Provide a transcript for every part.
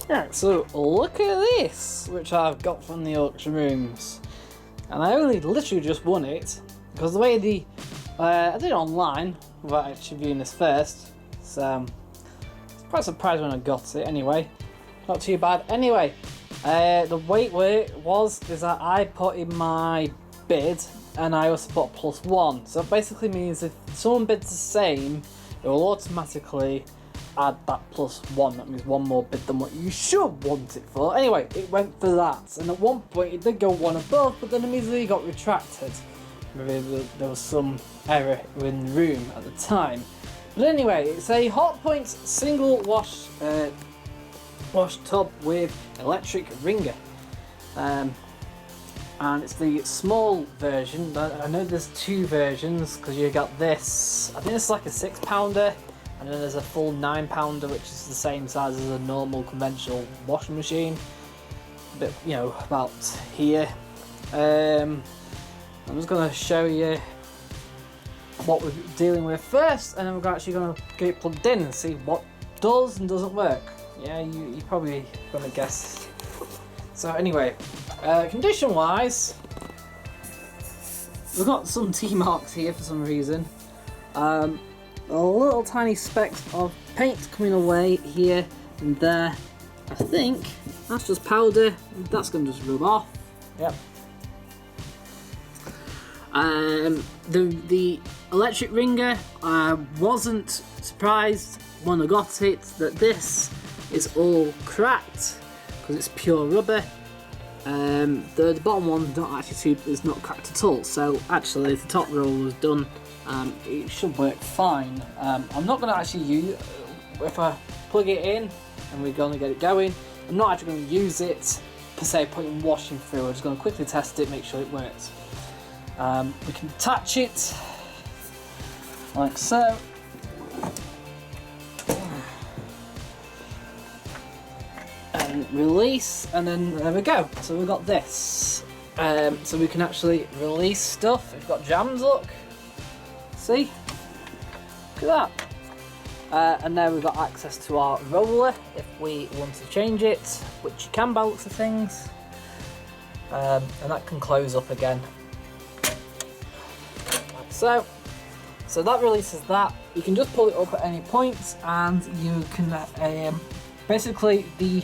Yeah, so look at this, which I've got from the auction rooms. And I only literally just won it, because the way I did it online, without actually viewing this first, so it's quite surprised when I got it anyway. Not too bad. Anyway, the way it was is that I put in my bid, and I also put +1. So it basically means if someone bids the same, it will automatically add that +1. That means one more bid than what you should want it for. Anyway, it went for that, and at one point it did go one above, but then immediately got retracted. Maybe there was some error in the room at the time. But anyway, it's a Hotpoint single wash tub with electric wringer. And it's the small version. I know there's two versions, because you got this, I think it's like a 6-pounder, and then there's a full 9-pounder, which is the same size as a normal conventional washing machine. But, you know, about here. I'm just going to show you what we're dealing with first, and then we're actually going to get it plugged in and see what does and doesn't work. Yeah, you're probably going to guess. So anyway, condition wise, we've got some T marks here for some reason. A little tiny specks of paint coming away here and there. I think that's just powder. That's going to just rub off. Yep. The electric wringer, I wasn't surprised when I got it that this is all cracked because it's pure rubber. The bottom one is not cracked at all, so actually if the top roll was done, it should work fine. I'm not going to actually use, if I plug it in and we're going to get it going, I'm not actually going to use it per se, put it in washing through. I'm just going to quickly test it, make sure it works. We can attach it like so. And release, and then there we go. So we've got this. So we can actually release stuff. We've got jams, look. See? Look at that. And now we've got access to our roller if we want to change it, which you can by the looks of things. And that can close up again. Like so. So that releases that. You can just pull it up at any point, and you can basically the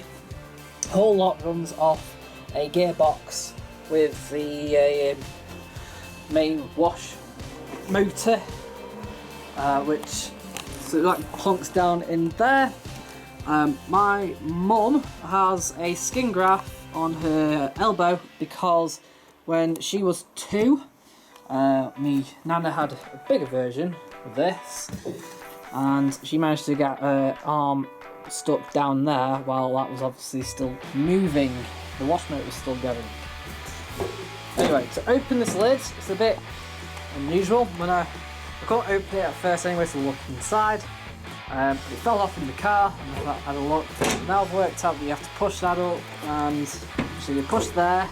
whole lot runs off a gearbox with the main wash motor, which so that plonks down in there. My mum has a skin graft on her elbow because when she was 2, me Nana had a bigger version of this, and she managed to get her arm stuck down there while that was obviously still moving. The wash motor was still going. Anyway, to open this lid, it's a bit unusual. When I couldn't open it at first anyway, so look inside. It fell off in the car, and I had a look. Now I've worked out that you have to push that up, and so you push there,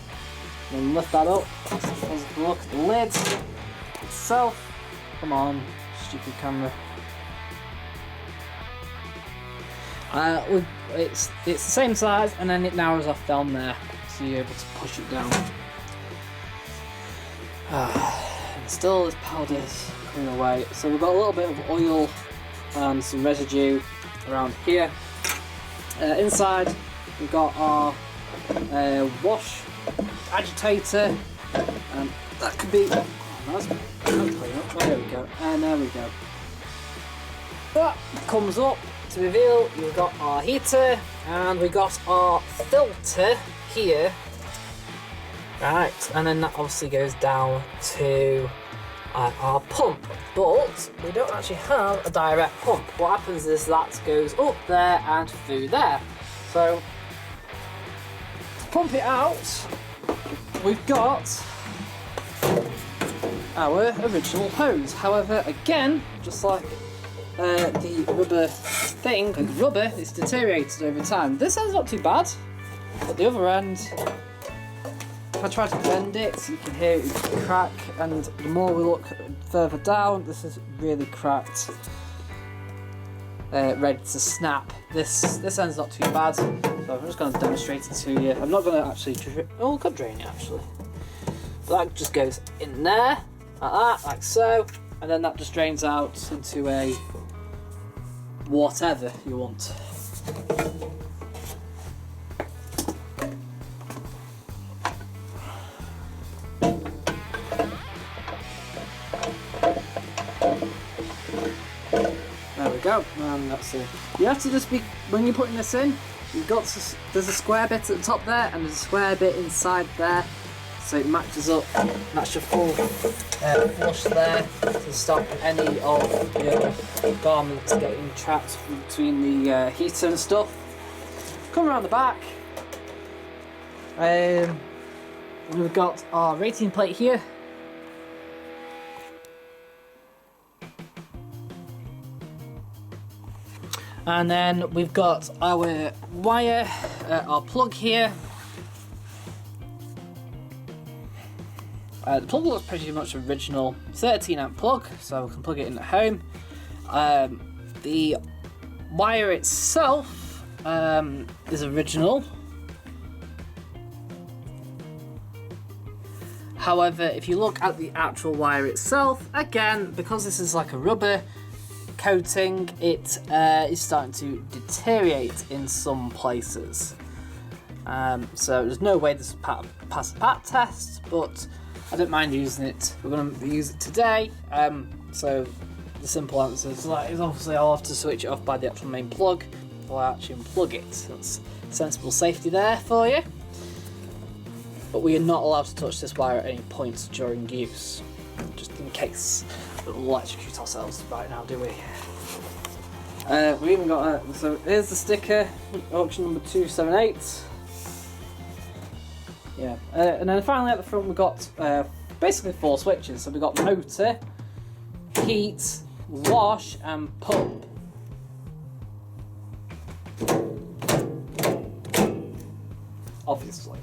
then lift that up. Let's look at the lid itself. Come on, stupid camera. It's the same size, and then it narrows off down there, so you're able to push it down. And still this powder's coming away, so we've got a little bit of oil and some residue around here. Inside we've got our wash agitator, and that could be, that's clean up. There we go, and there we go. That comes up to reveal we've got our heater, and we've got our filter here. Right, and then that obviously goes down to our pump, but we don't actually have a direct pump. What happens is that goes up there and through there. So to pump it out, we've got our original hose. However, again, just like the rubber thing, like rubber, it's deteriorated over time. This end's not too bad, but the other end, if I try to bend it, you can hear it crack, and the more we look further down, this is really cracked. ready to snap. This end's not too bad, so I'm just going to demonstrate it to you. I'm not going to actually oh, I could drain it actually. But that just goes in there, like that, like so, and then that just drains out into a whatever you want. There we go, and that's it. You have to just be, when you're putting this in, there's a square bit at the top there and there's a square bit inside there, so it matches up. That's your full flush there to stop any of your garments getting trapped between the heater and stuff. Come around the back. We've got our rating plate here. And then we've got our wire, our plug here. The plug looks pretty much original, 13 amp plug, so we can plug it in at home. The wire itself is original. However, if you look at the actual wire itself, again, because this is like a rubber coating, it is starting to deteriorate in some places. So there's no way this will pass the pat test, but I don't mind using it. We're going to use it today. So the simple answer is obviously I'll have to switch it off by the actual main plug before I actually unplug it. That's sensible safety there for you. But we are not allowed to touch this wire at any point during use, just in case. We'll electrocute ourselves right now, do we? We even got so here's the sticker, auction number 278. Yeah, and then finally at the front we've got basically 4 switches. So we've got motor, heat, wash and pump. Obviously.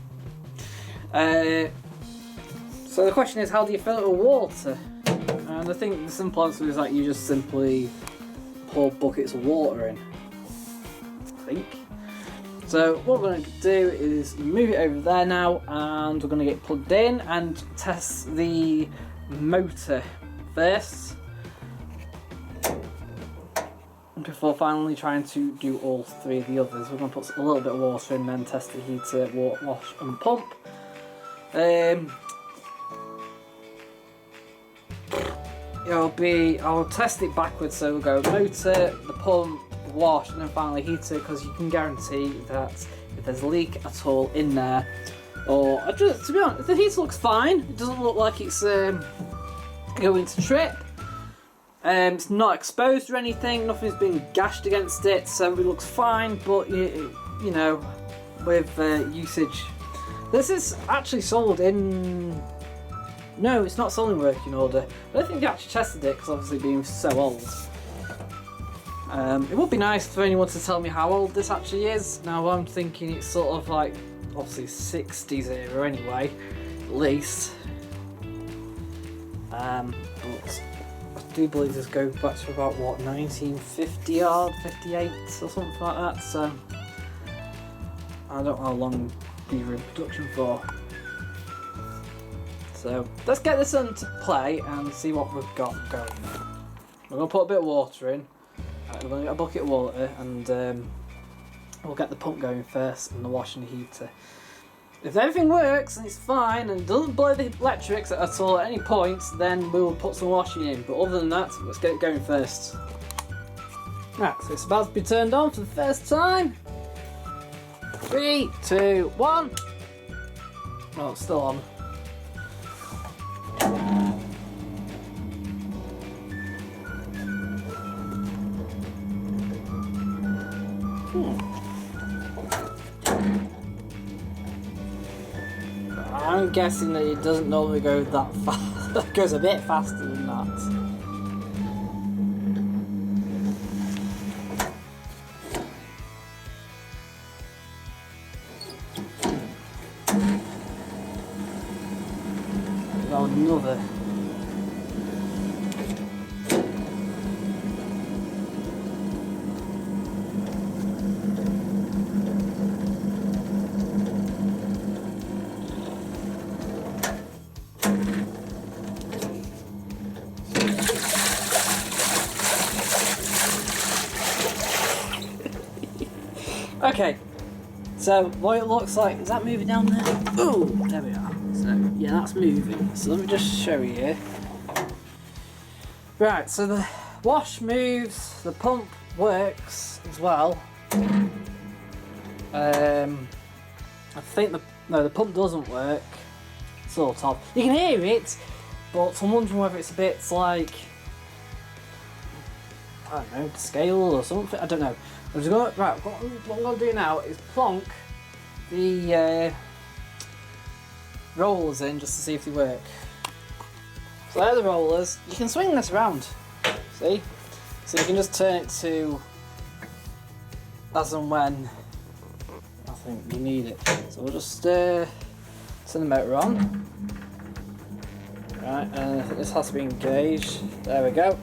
So the question is, how do you fill it with water? And I think the simple answer is that you just simply pour buckets of water in, I think. So what we're going to do is move it over there now, and we're going to get plugged in and test the motor first, before finally trying to do all 3 of the others. We're going to put a little bit of water in, then test the heater, wash and pump. I'll test it backwards, so we'll go motor, the pump, wash, and then finally heater, because you can guarantee that if there's a leak at all in there, or to be honest, the heater looks fine. It doesn't look like it's going to trip. It's not exposed or anything. Nothing's been gashed against it, so it looks fine. But you know, with usage, this is actually sold in. No, it's not sold in working order. I don't think they actually tested it, because obviously being so old. It would be nice for anyone to tell me how old this actually is. Now I'm thinking it's sort of like, obviously 60s era anyway, at least. But I do believe this goes back to about, what, 1950 odd, 58 or something like that, so I don't know how long these were in production for. So let's get this into play and see what we've got going. We're going to put a bit of water in. We're going to get a bucket of water, and we'll get the pump going first and the wash and the heater. If everything works and it's fine and doesn't blow the electrics at all at any point, then we'll put some washing in. But other than that, let's get it going first. Right, so it's about to be turned on for the first time. 3, 2, 1. Oh, it's still on. I'm guessing that it doesn't normally go that fast. It goes a bit faster than that. Got another. Okay, so what it looks like, is that moving down there? Oh, there we are. So yeah, that's moving. So let me just show you here. Right, so the wash moves, the pump works as well. I think the pump doesn't work, sort of. You can hear it, but I'm wondering whether it's a bit like, I don't know, scale or something. I don't know. I'm just going right. What I'm going to do now is plonk the rollers in just to see if they work. So there are the rollers. You can swing this around. See? So you can just turn it to as and when I think you need it. So we'll just turn the motor on. Right, and I think this has to be engaged. There we go.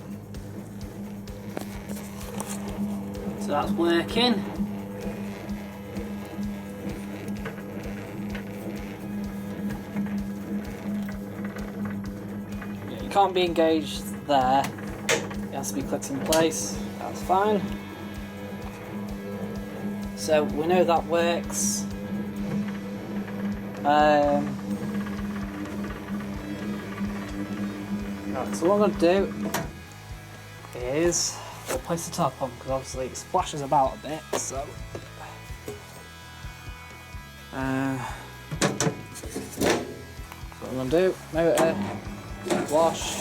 So that's working. Yeah, you can't be engaged there. It has to be clicked in place. That's fine. So we know that works. Right, so what I'm going to do is I'll place the top on because obviously it splashes about a bit. So what I'm going to do, motor, wash,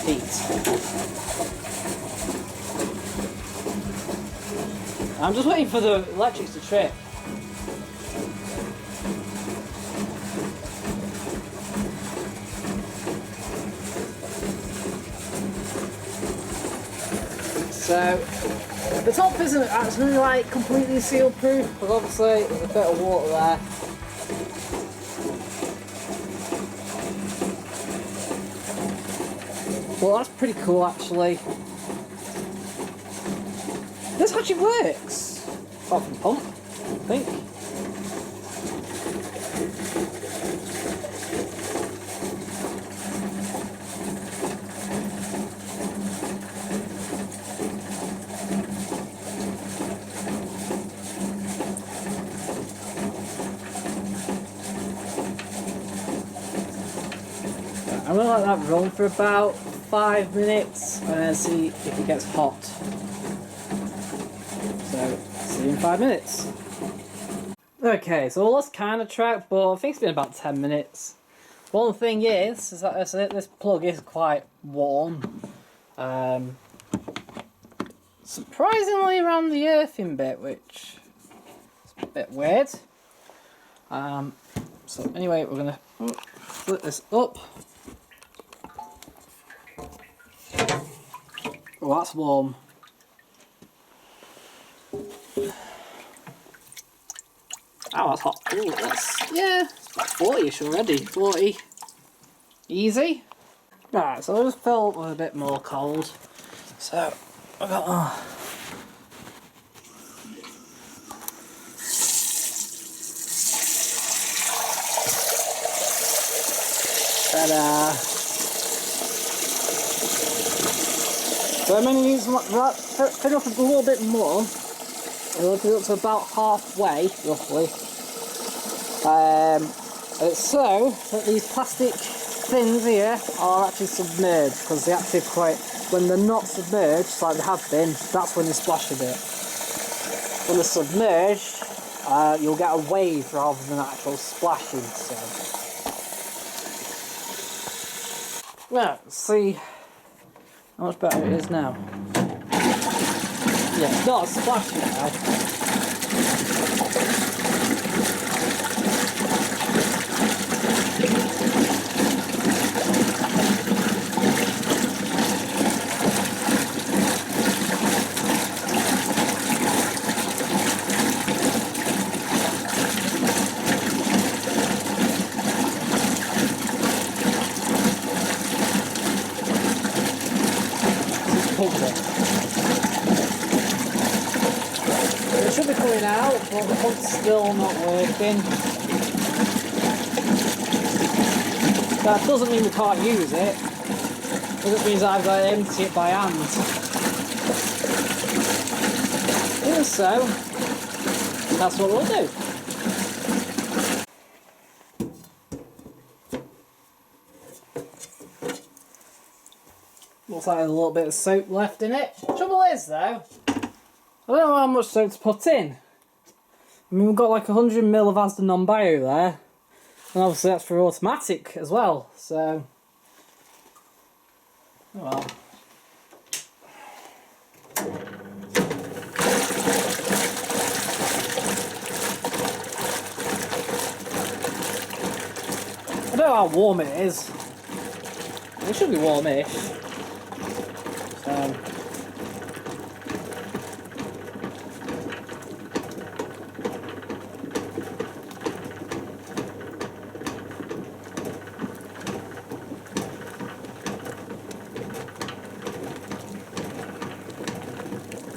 heat. I'm just waiting for the electrics to trip. So the top isn't actually like completely seal proof because obviously there's a bit of water there. Well, that's pretty cool actually. This actually works. Apart from the pump, I think. I'm going to let that run for about 5 minutes and then see if it gets hot. So, see you in 5 minutes. Okay, so let's kind of track, but I think it's been about 10 minutes. One thing is that this plug is quite warm. Surprisingly around the earthing bit, which is a bit weird. So anyway, we're going to flip this up. Oh, that's warm. Oh, that's hot. Ooh, yeah, it's about 40ish already. 40. Easy. Right, so I'll just fill up with a bit more cold. So, I've got... Ta-da! So I'm going to use that, fill up a little bit more. It'll fill up to about halfway, roughly. So that these plastic fins here are actually submerged, because they actually when they're not submerged, like they have been, that's when they splash a bit. When they're submerged, you'll get a wave rather than actual splashing. So, right, let's see how much better it is now. Yeah, it's not splashing now. It should be coming out, but the pump's still not working. That doesn't mean we can't use it. It just means I've got to empty it by hand. Even so, that's what we'll do. Looks like there's a little bit of soap left in it. Trouble is though, I don't know how much soap to put in. I mean, we've got like 100ml of Asda non-bio there, and obviously that's for automatic as well, so... Oh well. I don't know how warm it is. It should be warmish.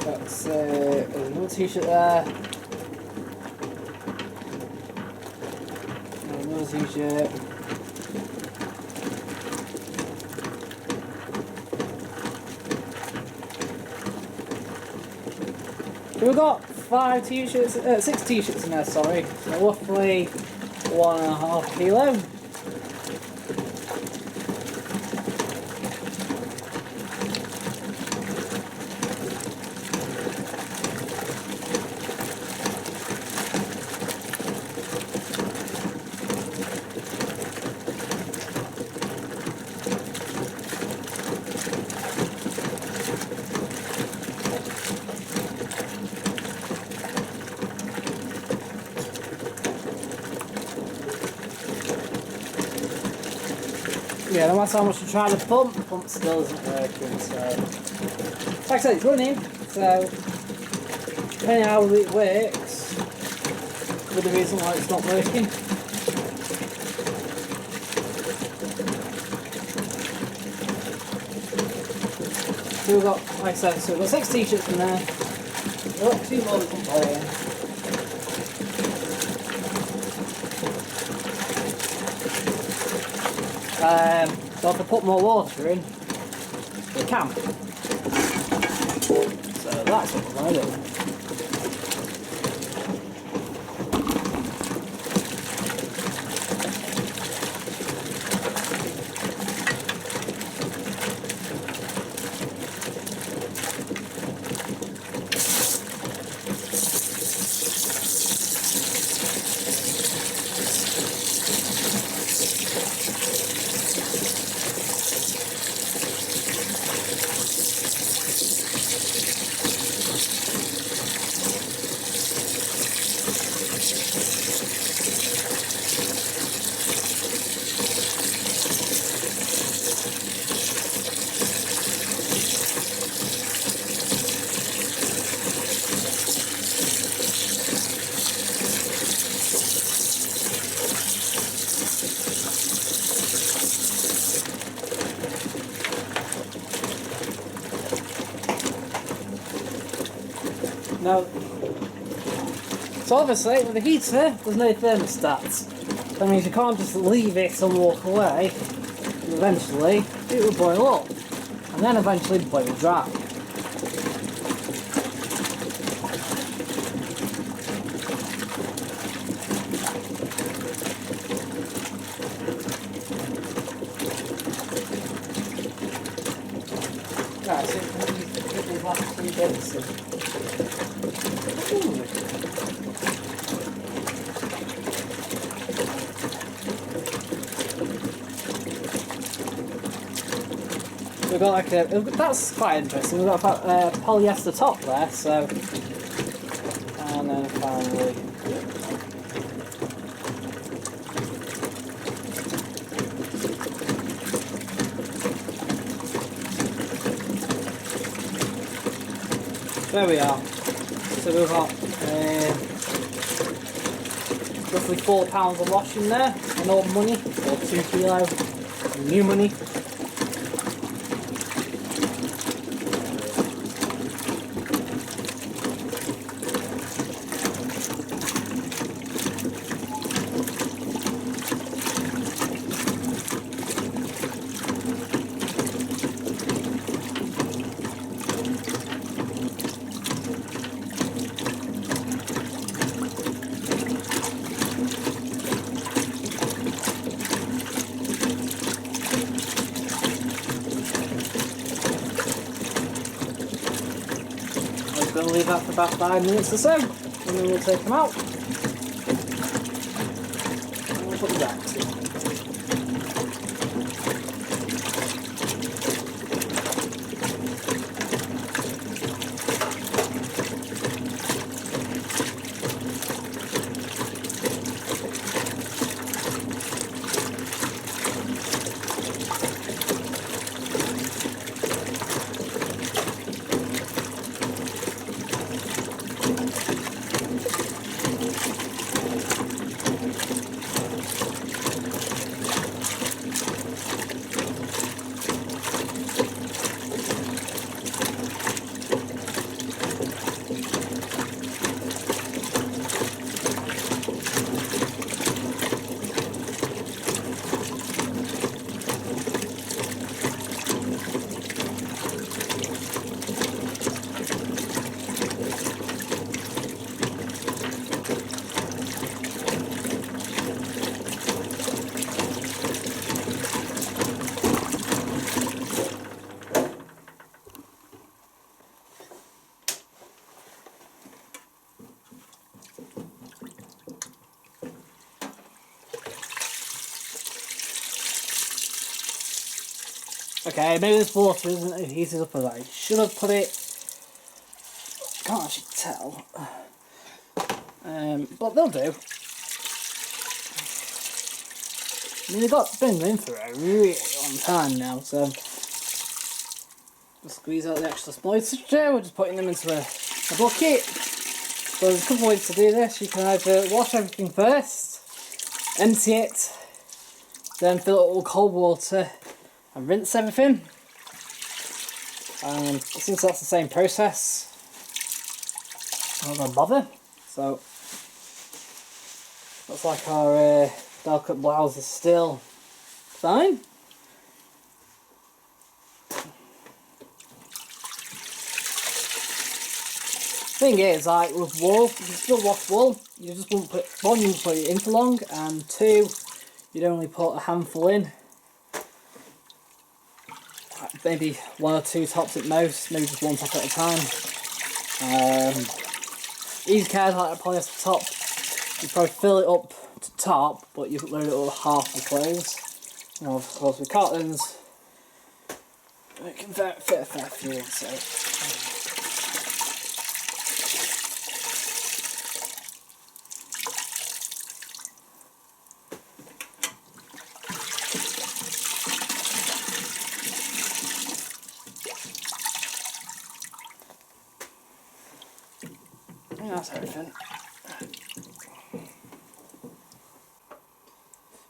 That's there's another t-shirt there. Another t-shirt. We've got 5 t-shirts, 6 t-shirts in there, sorry. So roughly 1.5 kilo. Yeah, no matter how much you try to pump, the pump still isn't working, so... Like I said, it's running, so... Depending on how it works, could be the reason why it's not working. So we've got, like I said, so we've got 6 t-shirts in there. We've got 2 more we can play in. So if I put more water in, it can. So that's what we're going to do. Now, so obviously with the heater, there's no thermostat. That means you can't just leave it and walk away. Eventually, it will boil up, and then eventually the plate will dry. Right, so put these last 2 bits in. We've got like a, that's quite interesting, we've got a polyester top there, so, and then finally, there we are. So we've got roughly £4 of wash in there, and old money, or 2 kilo, new money. going to leave that for about 5 minutes or so, and then we'll take them out. And we'll put them back. Okay, maybe this water isn't heated up as I should have put it. Can't actually tell. But they'll do. I mean, they've been in for a really long time now, so just squeeze out the extra moisture. We're just putting them into a bucket. So there's a couple of ways to do this. You can either wash everything first, empty it, then fill it with cold water and rinse everything. And since that's the same process, I'm not going to bother. So looks like our delicate blouse is still fine. Thing is, like with wool, you can still wash wool. You just won't put one, you put it in for long, and two, you'd only put a handful in. Maybe one or two tops at most, maybe just one top at a time. Easy cares like a polyester top, you probably fill it up to top, but you load it up half the clothes. And of course with cottons, it can fit a fair few in, so. That's everything.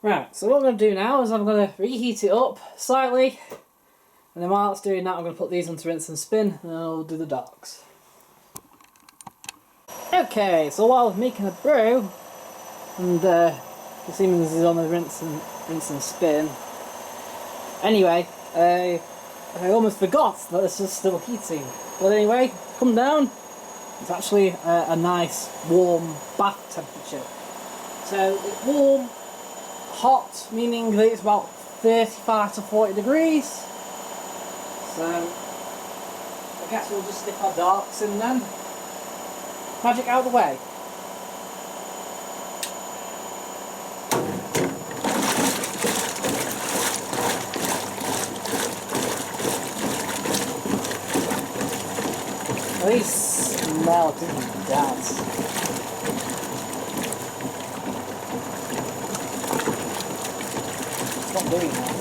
Right, so what I'm going to do now is I'm going to reheat it up slightly, and then while it's doing that I'm going to put these on to rinse and spin, and then I'll do the darks. Okay, so while I was making a brew, and the Siemens is on the rinse and spin, anyway, I almost forgot that this was still heating. But anyway, come down. It's actually a nice warm bath temperature. So it's warm, hot, meaning that it's about 35 to 40 degrees. So I guess we'll just stick our darks in then. Magic out of the way. At least smell didn't dance. It's not doing that.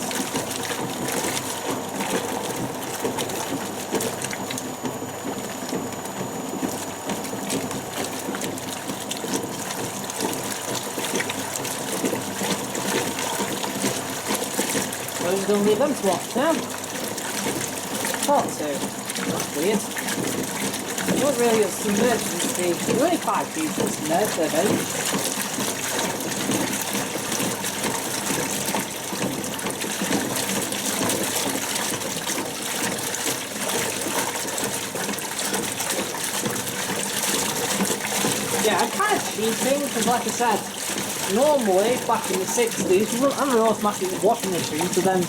Well, we're going to leave them to watch now. Part 2. That's weird. You weren't really submerged in the... You're only 5 feet submerged there, don't you? Yeah, I'm kind of cheating, because like I said, normally, back in the 60s, you wouldn't have an automatic washing machine to then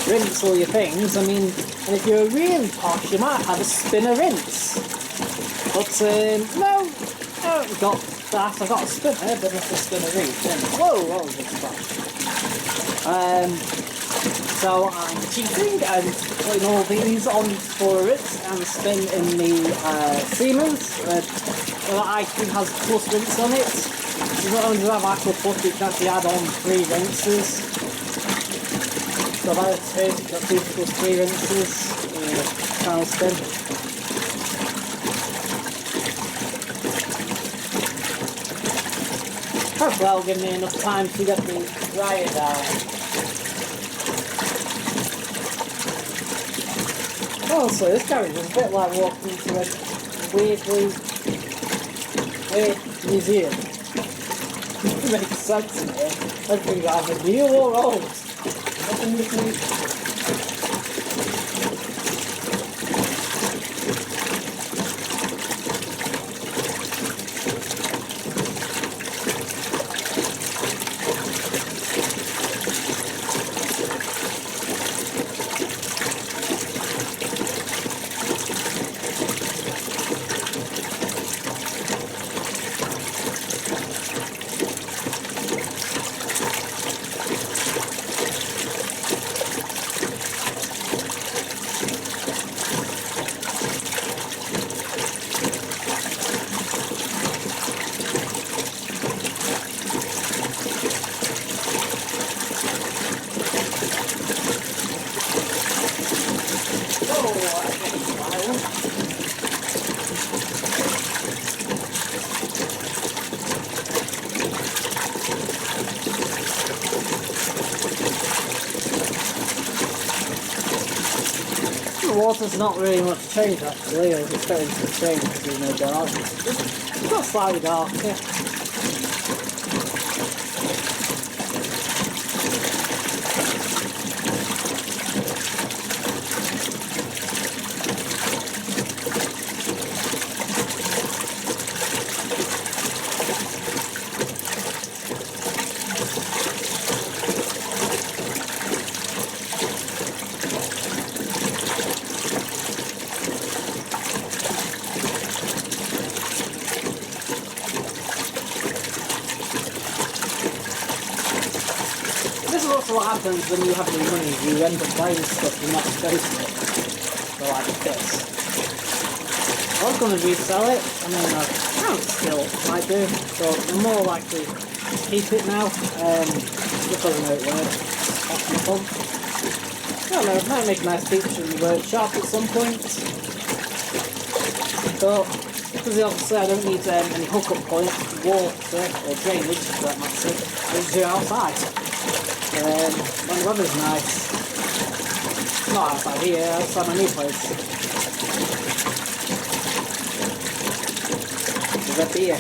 rinse all your things. I mean, and if you were really posh, you might have a spinner rinse. But no, I haven't got that. I got a spinner, but it's a spinner reach. Whoa, good stuff. So I'm cheating and putting all these on for it and spin in the Siemens. The item has plus rinse on it. So not only do I have actual plus, you can actually add on 3 rinses. So I've added 2, got 2 plus 3 rinses. Final spin. Hopefully that'll give me enough time to get the dryer down. Also, this carriage is a bit like walking into a weird museum. It makes sense to me. Everything's either new or old. Nothing new. The water's not really much change actually, I was expecting to change because there's no dark. It's got slightly darker. This is also what happens when you have no money, you end up buying stuff you're not supposed to. So like this. I was going to resell it, I mean I still might do, so I'm more likely to keep it now, because I know it works. That's fun. I don't know, it might make a nice feature in the workshop at some point. But because obviously I don't need any hookup points, water or drainage for that matter, I just do it outside. When the weather's nice. Not outside here, outside my new place. There's a beer.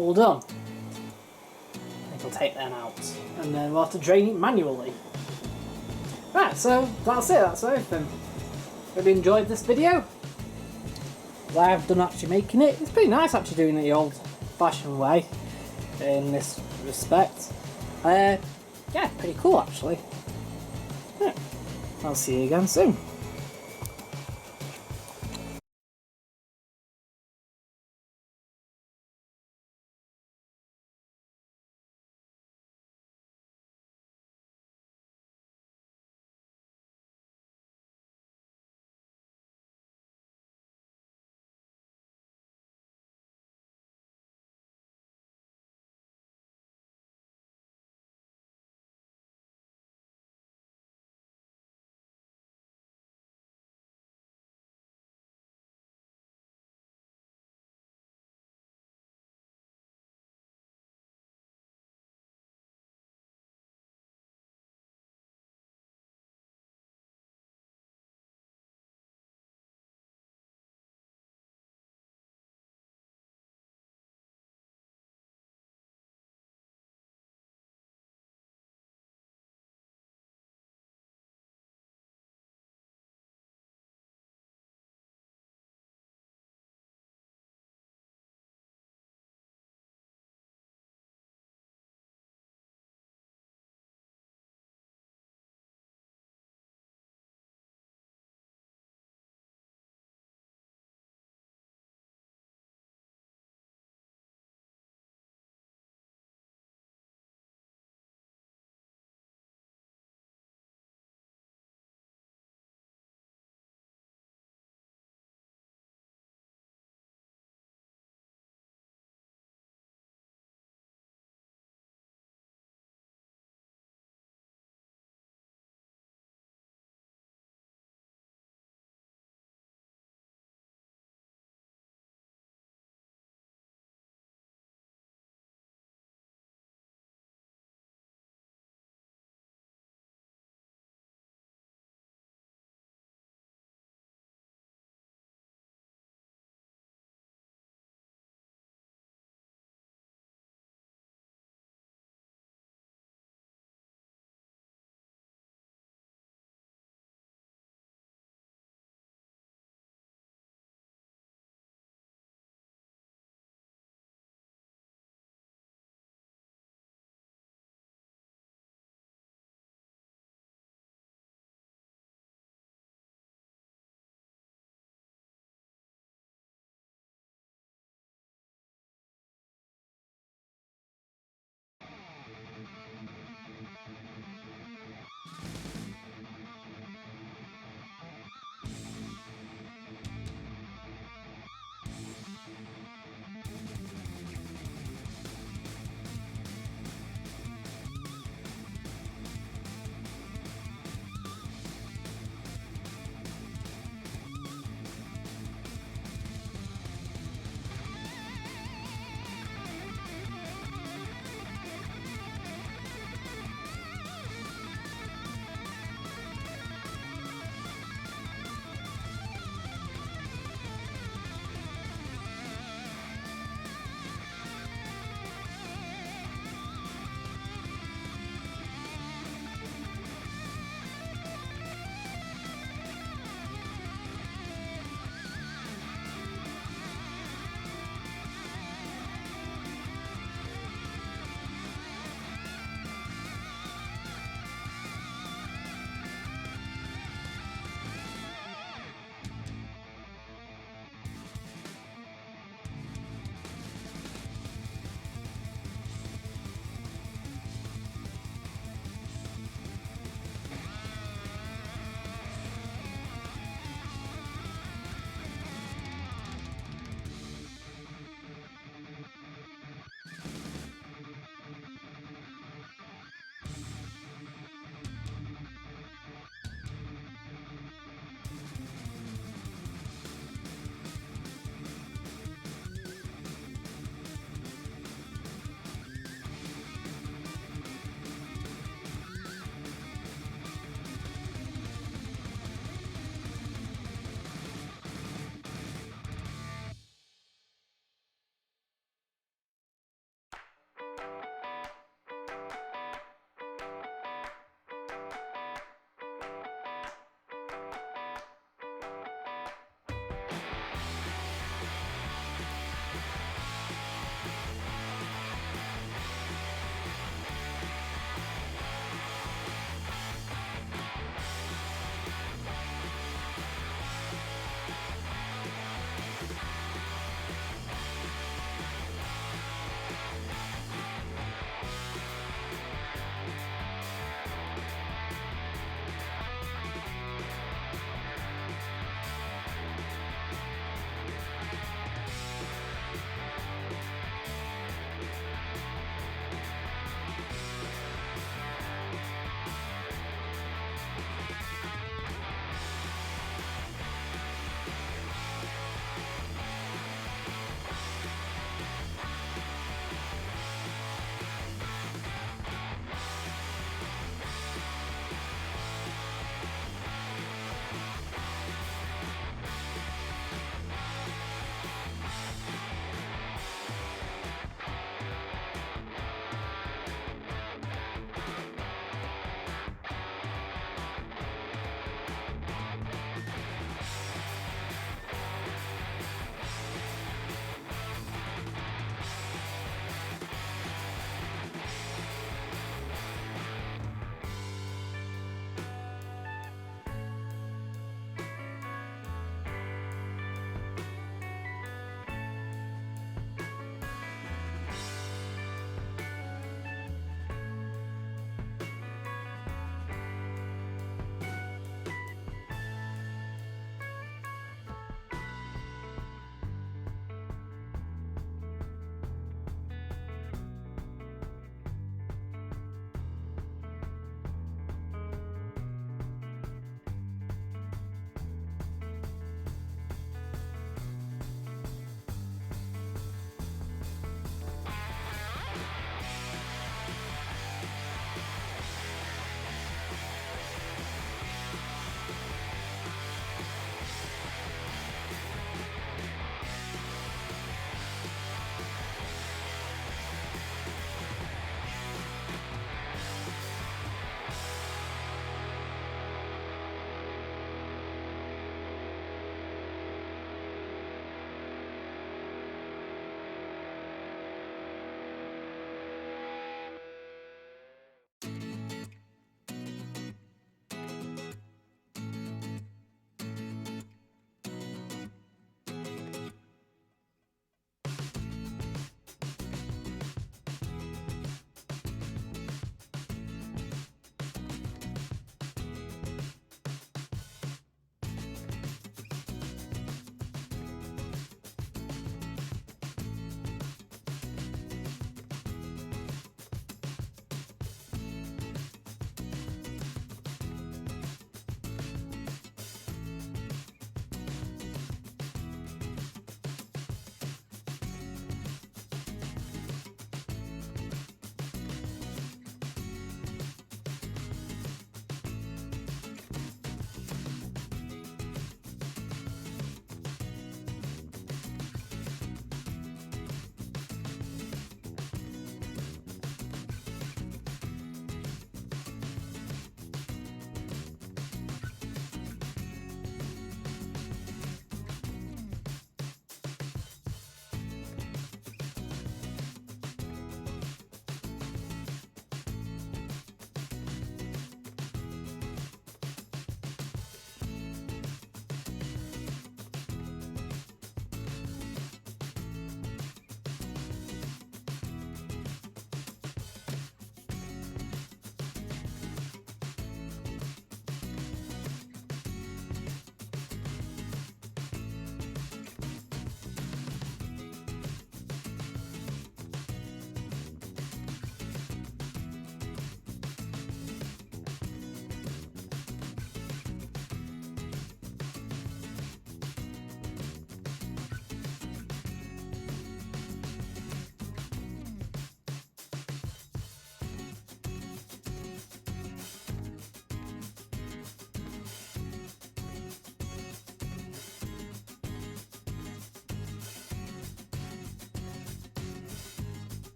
all done. It'll take them out, and then we'll have to drain it manually. Right, so that's it, that's everything. Hope you enjoyed this video. I've done actually making it. It's pretty nice actually doing it the old fashioned way in this respect. Yeah, pretty cool actually. Yeah. I'll see you again soon.